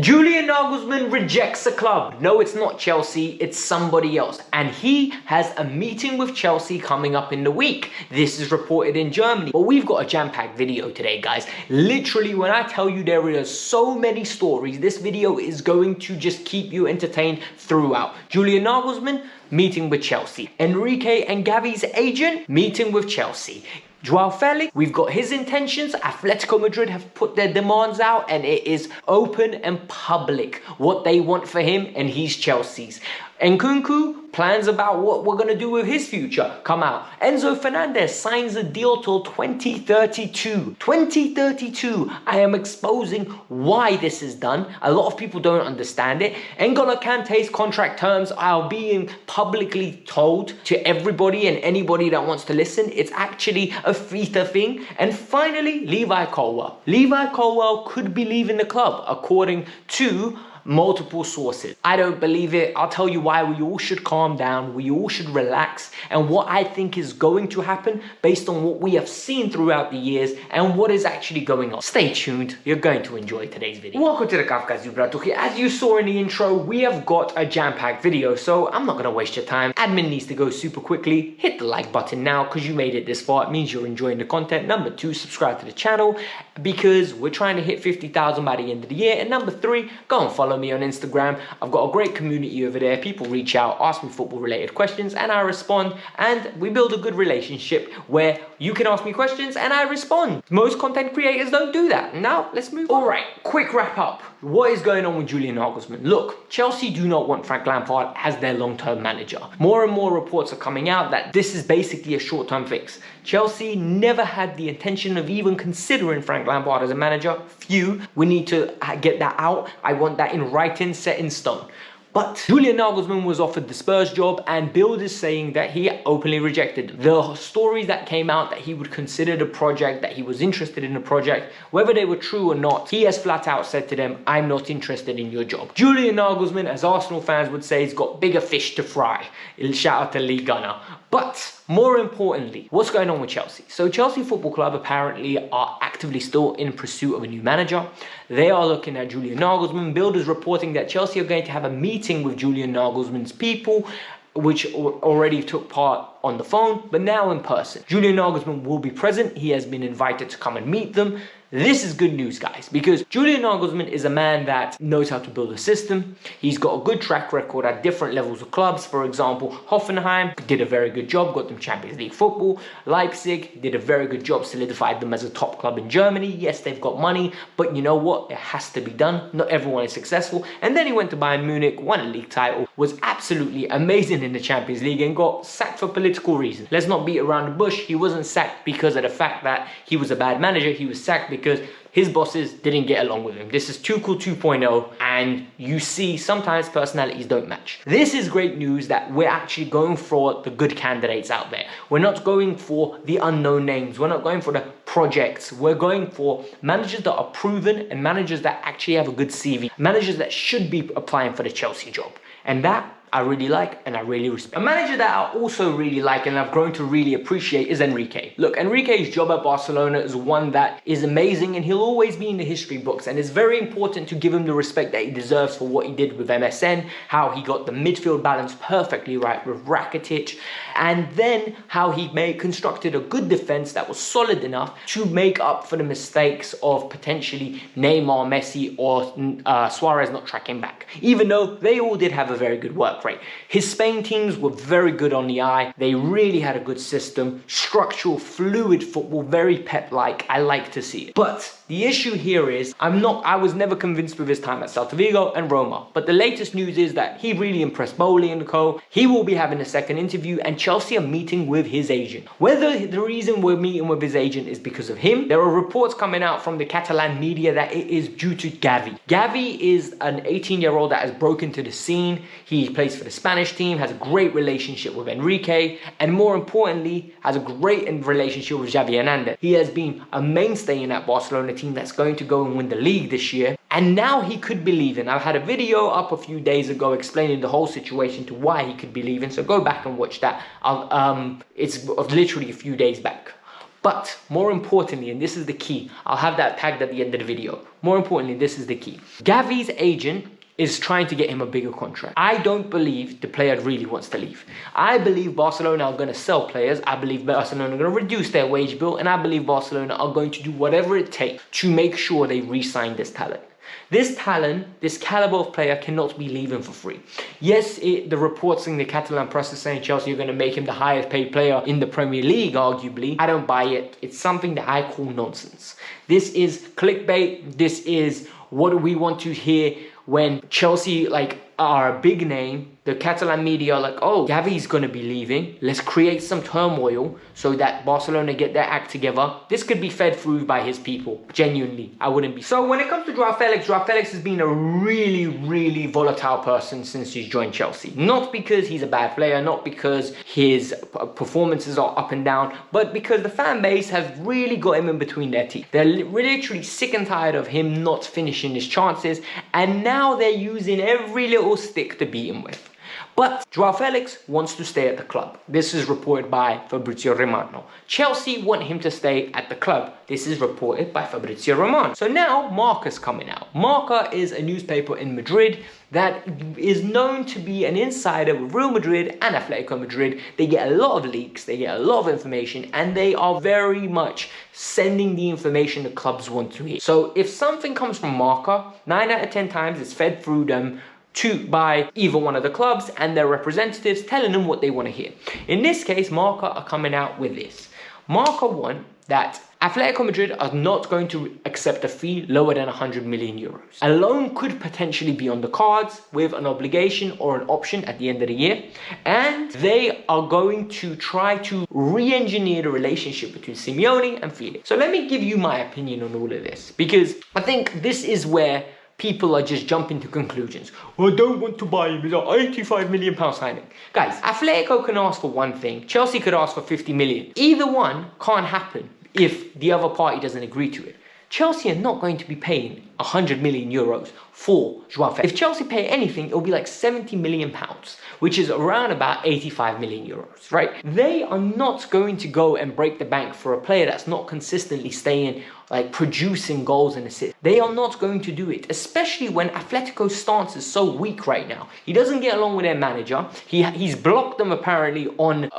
Julian Nagelsmann rejects a club. No, it's not Chelsea, it's somebody else. And he has a meeting with Chelsea coming up in the week. This is reported in Germany. But we've got a jam-packed video today, guys. Literally, when I tell you there are so many stories, this video is going to just keep you entertained throughout. Julian Nagelsmann meeting with Chelsea. Enrique and Gavi's agent meeting with Chelsea. Joao Felix, we've got his intentions. Atletico Madrid have put their demands out and it is open and public what they want for him, and he's Chelsea's. Nkunku, plans about what we're going to do with his future come out. Enzo Fernandez signs a deal till 2032. 2032. I am exposing why this is done. A lot of people don't understand it. N'Golo Kante's contract terms are being publicly told to everybody and anybody that wants to listen. It's actually a FIFA thing. And finally, Levi Colwill. Levi Colwill could be leaving the club, according to multiple sources. I don't believe it. I'll tell you why. We all should calm down. We all should relax. And what I think is going to happen based on what we have seen throughout the years and what is actually going on. Stay tuned. You're going to enjoy today's video. Welcome to the Kavkas View. As you saw in the intro, we have got a jam-packed video, so I'm not going to waste your time. Admin needs to go super quickly. Hit the like button now because you made it this far. It means you're enjoying the content. Number 2, subscribe to the channel because we're trying to hit 50,000 by the end of the year. And number 3, go and follow me on Instagram. I've got a great community over there. People reach out, ask me football related questions, and I respond, and we build a good relationship where you can ask me questions and I respond. Most content creators don't do that. Now let's move on. All right, quick wrap up. What is going on with Julian Nagelsmann? Look, Chelsea do not want Frank Lampard as their long-term manager. More and more reports are coming out that this is basically a short-term fix. Chelsea never had the intention of even considering Frank Lampard as a manager. We need to get that out. I want that in writing, set in stone. But Julian Nagelsmann was offered the Spurs job, and Bild is saying that he openly rejected them. The stories that came out that he would consider the project, that he was interested in the project, whether they were true or not, he has flat out said to them, I'm not interested in your job. Julian Nagelsmann, as Arsenal fans would say, has got bigger fish to fry. Shout out to Lee Gunner. But more importantly, what's going on with Chelsea? So Chelsea Football Club apparently are actively still in pursuit of a new manager. They are looking at Julian Nagelsmann. Bild is reporting that Chelsea are going to have a meeting with Julian Nagelsmann's people, which already took part on the phone, but now in person. Julian Nagelsmann will be present. He has been invited to come and meet them. This is good news, guys, because Julian Nagelsmann is a man that knows how to build a system. He's got a good track record at different levels of clubs. For example, Hoffenheim did a very good job, got them Champions League football. Leipzig did a very good job, solidified them as a top club in Germany. Yes, they've got money, but you know what? It has to be done. Not everyone is successful. And then he went to Bayern Munich, won a league title, was absolutely amazing in the Champions League, and got sacked for political reasons. Let's not beat around the bush. He wasn't sacked because of the fact that he was a bad manager. He was sacked because his bosses didn't get along with him. This is Tuchel 2.0, and you see sometimes personalities don't match. This is great news that we're actually going for the good candidates out there. We're not going for the unknown names. We're not going for the projects. We're going for managers that are proven and managers that actually have a good CV. Managers that should be applying for the Chelsea job. And that I really like and I really respect. A manager that I also really like and I've grown to really appreciate is Enrique. Look, Enrique's job at Barcelona is one that is amazing, and he'll always be in the history books, and it's very important to give him the respect that he deserves for what he did with MSN, how he got the midfield balance perfectly right with Rakitic, and then how he constructed a good defense that was solid enough to make up for the mistakes of potentially Neymar, Messi, or Suarez not tracking back, even though they all did have a very good work rate. His Spain teams were very good on the eye. They really had a good system, structural, fluid football, very Pep-like. I like to see it. But the issue here is, I was never convinced with his time at Celta Vigo and Roma. But the latest news is that he really impressed Bowley and co. He will be having a second interview, and Chelsea are meeting with his agent. Whether the reason we're meeting with his agent is because of him, there are reports coming out from the Catalan media that it is due to Gavi. Gavi is an 18-year-old that has broken to the scene. He plays for the Spanish team, has a great relationship with Enrique, and more importantly, has a great relationship with Xavi Hernandez. He has been a mainstay in that Barcelona team that's going to go and win the league this year. And now he could be leaving. I've had a video up a few days ago explaining the whole situation to why he could be leaving. So go back and watch that. It's literally a few days back. But more importantly, and this is the key, I'll have that tagged at the end of the video. More importantly, this is the key. Gavi's agent is trying to get him a bigger contract. I don't believe the player really wants to leave. I believe Barcelona are going to sell players. I believe Barcelona are going to reduce their wage bill. And I believe Barcelona are going to do whatever it takes to make sure they re-sign this talent. This talent, this caliber of player cannot be leaving for free. Yes, the reports in the Catalan press are saying Chelsea are going to make him the highest paid player in the Premier League, arguably. I don't buy it. It's something that I call nonsense. This is clickbait. This is what we want to hear when Chelsea are a big name. The Catalan media are like, oh, Gavi's going to be leaving. Let's create some turmoil so that Barcelona get their act together. This could be fed through by his people. Genuinely, I wouldn't be. So when it comes to Joao Felix has been a really, really volatile person since he's joined Chelsea. Not because he's a bad player, not because his performances are up and down, but because the fan base has really got him in between their teeth. They're literally sick and tired of him not finishing his chances, and now they're using every little stick to beat him with. But Joao Felix wants to stay at the club. This is reported by Fabrizio Romano. Chelsea want him to stay at the club. This is reported by Fabrizio Romano. So now Marca's coming out. Marca is a newspaper in Madrid that is known to be an insider with Real Madrid and Atletico Madrid. They get a lot of leaks, they get a lot of information, and they are very much sending the information the clubs want to hear. So if something comes from Marca, 9 out of 10 times it's fed through them by either one of the clubs and their representatives telling them what they want to hear. In this case, Marca are coming out with this. Marca want that Atletico Madrid are not going to accept a fee lower than 100 million euros. A loan could potentially be on the cards with an obligation or an option at the end of the year. And they are going to try to re-engineer the relationship between Simeone and Felix. So let me give you my opinion on all of this, because I think this is where people are just jumping to conclusions. Well, I don't want to buy him. He's an £85 million signing. Guys, Atletico can ask for one thing. Chelsea could ask for 50 million. Either one can't happen if the other party doesn't agree to it. Chelsea are not going to be paying 100 million euros for Joao Felix. If Chelsea pay anything, it'll be like 70 million pounds, which is around about 85 million euros, right? They are not going to go and break the bank for a player that's not consistently staying, producing goals and assists. They are not going to do it, especially when Atletico's stance is so weak right now. He doesn't get along with their manager. He's blocked them apparently on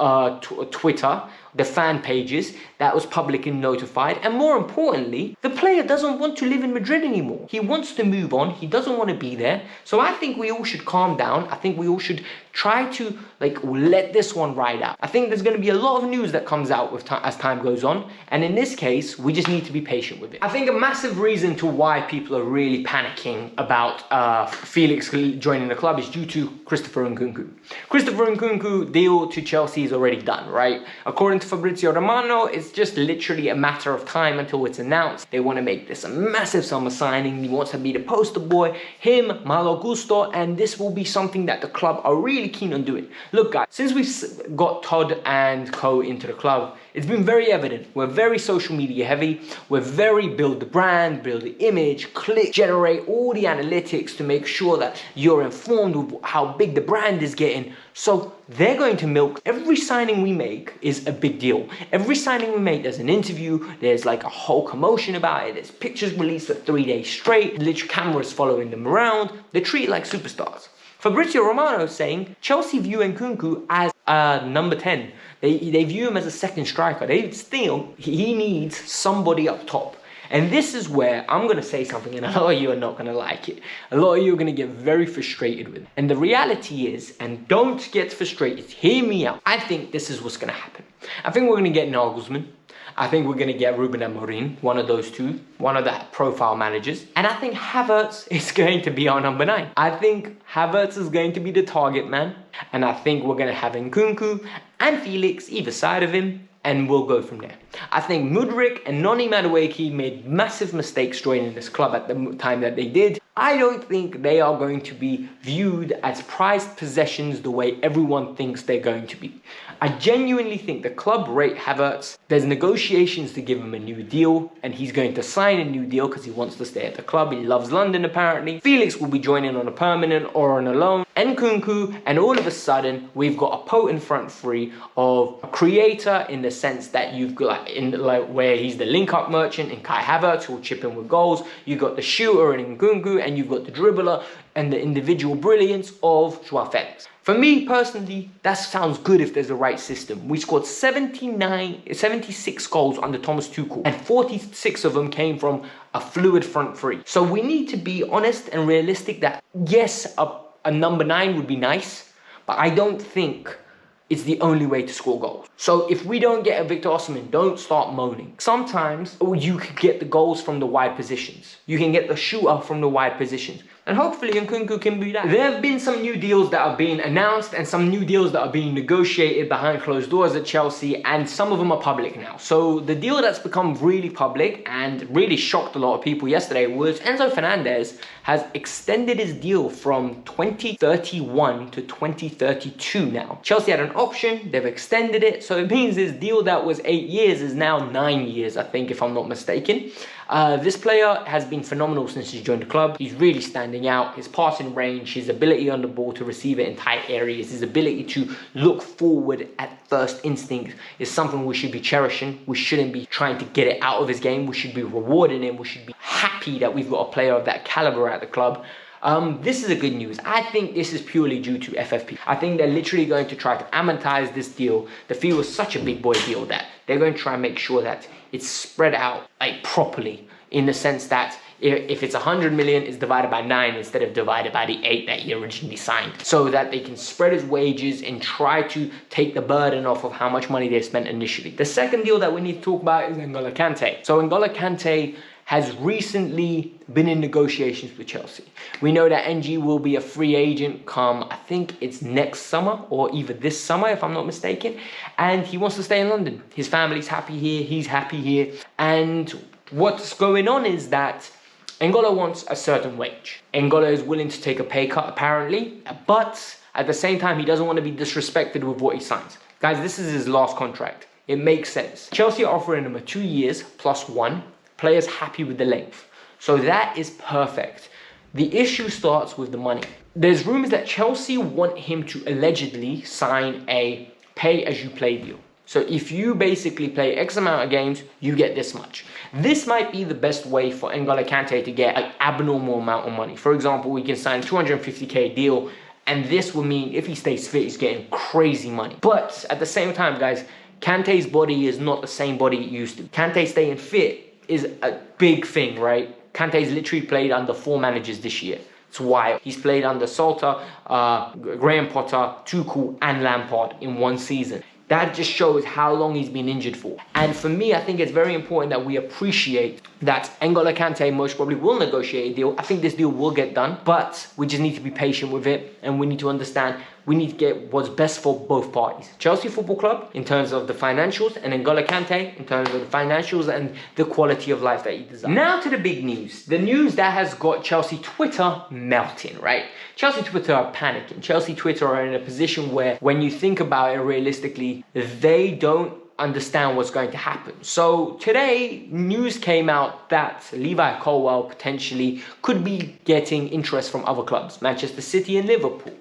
Twitter, the fan pages. That was publicly notified. And more importantly, the player doesn't want to live in Madrid anymore. He wants to move on. He doesn't want to be there. So I think we all should calm down. I think we all should try to let this one ride out. I think there's going to be a lot of news that comes out with as time goes on. And in this case, we just need to be patient with it. I think a massive reason to why people are really panicking about Felix joining the club is due to Christopher Nkunku. Christopher Nkunku deal to Chelsea is already done, right? According to Fabrizio Romano, it's just literally a matter of time until it's announced. They want to make this a massive summer signing. He wants to be the poster boy, him, Malo Gusto, and this will be something that the club are really keen on doing. Look guys, since we've got Todd and co into the club, it's been very evident. We're very social media heavy. We're very build the brand, build the image, click, generate all the analytics to make sure that you're informed of how big the brand is getting. So they're going to milk every signing we make is a big deal. Every signing we make, there's an interview, there's a whole commotion about it, there's pictures released for 3 days straight, literally cameras following them around. They're treated like superstars. Fabrizio Romano is saying Chelsea view Nkunku as number 10. They view him as a second striker. They still, he needs somebody up top. And this is where I'm going to say something and a lot of you are not going to like it. A lot of you are going to get very frustrated with it. And the reality is, and don't get frustrated, hear me out. I think this is what's going to happen. I think we're going to get Nagelsmann. I think we're going to get Ruben Amorim, one of those two, one of the profile managers. And I think Havertz is going to be our number 9. I think Havertz is going to be the target man. And I think we're going to have Nkunku and Felix either side of him. And we'll go from there. I think Mudryk and Noni Madueke made massive mistakes joining this club at the time that they did. I don't think they are going to be viewed as prized possessions the way everyone thinks they're going to be. I genuinely think the club rate Havertz. There's negotiations to give him a new deal, and he's going to sign a new deal because he wants to stay at the club. He loves London apparently. Felix will be joining on a permanent or on a loan. Nkunku, and all of a sudden we've got a potent front three of a creator in the sense that you've got where he's the link-up merchant in Kai Havertz who will chip in with goals. You've got the shooter in Nkunku, and you've got the dribbler and the individual brilliance of Joao Felix. For me personally, that sounds good if there's a right system. We scored 76 goals under Thomas Tuchel, and 46 of them came from a fluid front three. So we need to be honest and realistic that yes, a number 9 would be nice, but I don't think it's the only way to score goals. So if we don't get a Victor Osimhen, don't start moaning. Sometimes you can get the goals from the wide positions. You can get the shooter from the wide positions. And hopefully Nkunku can be that. There have been some new deals that are being announced and some new deals that are being negotiated behind closed doors at Chelsea, and some of them are public now. So the deal that's become really public and really shocked a lot of people yesterday was Enzo Fernandez has extended his deal from 2031 to 2032 now. Chelsea had an option, they've extended it, so it means this deal that was 8 years is now 9 years, I think, if I'm not mistaken. This player has been phenomenal since he's joined the club. He's really standing out. His passing range, his ability on the ball to receive it in tight areas, his ability to look forward at first instinct is something we should be cherishing. We shouldn't be trying to get it out of his game. We should be rewarding him. We should be happy that we've got a player of that caliber at the club. This is a good news. I think this is purely due to FFP. I think they're literally going to try to amortize this deal. The fee was such a big boy deal that they're going to try and make sure that it's spread out properly, in the sense that if it's 100 million, it's divided by 9 instead of divided by the 8 that he originally signed, so that they can spread his wages and try to take the burden off of how much money they spent initially. The second deal that we need to talk about is N'Golo Kante. So N'Golo Kante has recently been in negotiations with Chelsea. We know that NG will be a free agent come, I think it's next summer or either this summer, if I'm not mistaken. And he wants to stay in London. His family's happy here, he's happy here. And what's going on is that N'Golo wants a certain wage. N'Golo is willing to take a pay cut apparently, but at the same time, he doesn't want to be disrespected with what he signs. Guys, this is his last contract. It makes sense. Chelsea are offering him a 2 years plus 1. Players happy with the length. So that is perfect. The issue starts with the money. There's rumors that Chelsea want him to allegedly sign a pay-as-you-play deal. So if you basically play X amount of games, you get this much. This might be the best way for N'Golo Kante to get an abnormal amount of money. For example, we can sign a 250k deal, and this will mean if he stays fit, he's getting crazy money. But at the same time, guys, Kante's body is not the same body it used to. Kante staying fit is a big thing, right? Kante's literally played under 4 managers this year. It's wild. He's played under Salter, Graham Potter, Tuchel, and Lampard in 1 season. That just shows how long he's been injured for. And for me, I think it's very important that we appreciate that N'Golo Kante most probably will negotiate a deal. I think this deal will get done, but we just need to be patient with it, and we need to understand we need to get what's best for both parties. Chelsea Football Club in terms of the financials, and N'Golo Kante in terms of the financials and the quality of life that he desires. Now to the big news. The news that has got Chelsea Twitter melting, right? Chelsea Twitter are panicking. Chelsea Twitter are in a position where, when you think about it realistically, they don't understand what's going to happen. So today, news came out that Levi Colwill potentially could be getting interest from other clubs, Manchester City and Liverpool.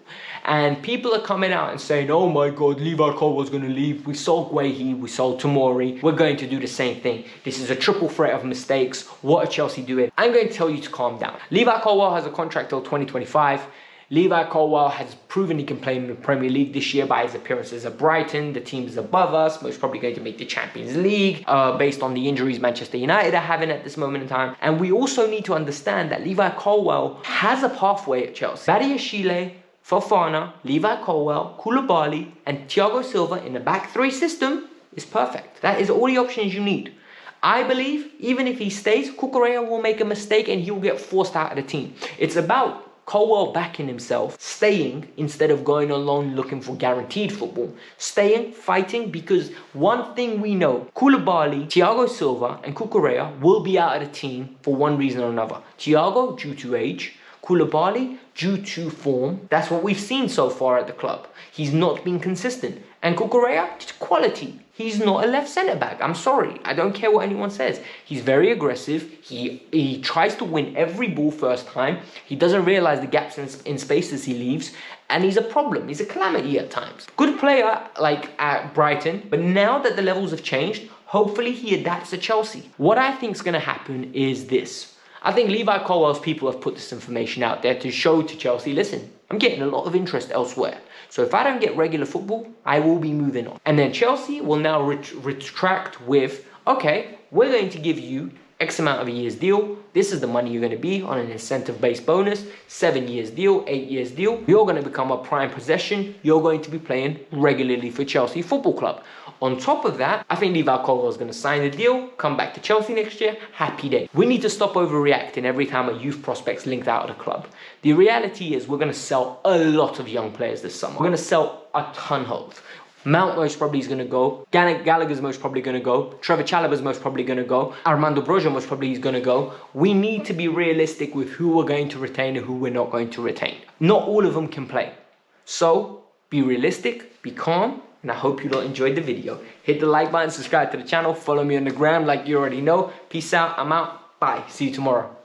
And people are coming out and saying, oh my God, Levi Colwill's going to leave. We sold Guehi, we sold Tomori. We're going to do the same thing. This is a triple threat of mistakes. What are Chelsea doing? I'm going to tell you to calm down. Levi Colwill has a contract till 2025. Levi Colwill has proven he can play in the Premier League this year by his appearances at Brighton. The team is above us, most probably going to make the Champions League based on the injuries Manchester United are having at this moment in time. And we also need to understand that Levi Colwill has a pathway at Chelsea. Badiashile, Fofana, Levi Colwill, Koulibaly, and Thiago Silva in the back 3 system is perfect. That is all the options you need. I believe even if he stays, Cucurella will make a mistake and he will get forced out of the team. It's about Colwill backing himself, staying instead of going on loan looking for guaranteed football. Staying, fighting, because one thing we know, Koulibaly, Thiago Silva and Cucurella will be out of the team for one reason or another. Thiago due to age, Koulibaly, due to form, that's what we've seen so far at the club. He's not been consistent. And Cucurella, just quality. He's not a left centre-back. I'm sorry. I don't care what anyone says. He's very aggressive. He tries to win every ball first time. He doesn't realise the gaps in spaces he leaves. And he's a problem. He's a calamity at times. Good player, like at Brighton. But now that the levels have changed, hopefully he adapts to Chelsea. What I think is going to happen is this. I think Levi Colwill's people have put this information out there to show to Chelsea, listen, I'm getting a lot of interest elsewhere. So if I don't get regular football, I will be moving on. And then Chelsea will now retract with, okay, we're going to give you X amount of a year's deal. This is the money you're going to be on an incentive-based bonus. 7 years deal, 8 years deal. You're going to become a prime possession. You're going to be playing regularly for Chelsea Football Club. On top of that, I think Levi Colwill is going to sign the deal, come back to Chelsea next year, happy day. We need to stop overreacting every time a youth prospect's linked out of the club. The reality is we're going to sell a lot of young players this summer. We're going to sell a ton of. Mount most probably is going to go. Gallagher's most probably going to go. Trevor Chalobah's most probably going to go. Armando Broja most probably is going to go. We need to be realistic with who we're going to retain and who we're not going to retain. Not all of them can play. So be realistic, be calm, and I hope you all enjoyed the video. Hit the like button, subscribe to the channel, follow me on the gram like you already know. Peace out, I'm out, bye, see you tomorrow.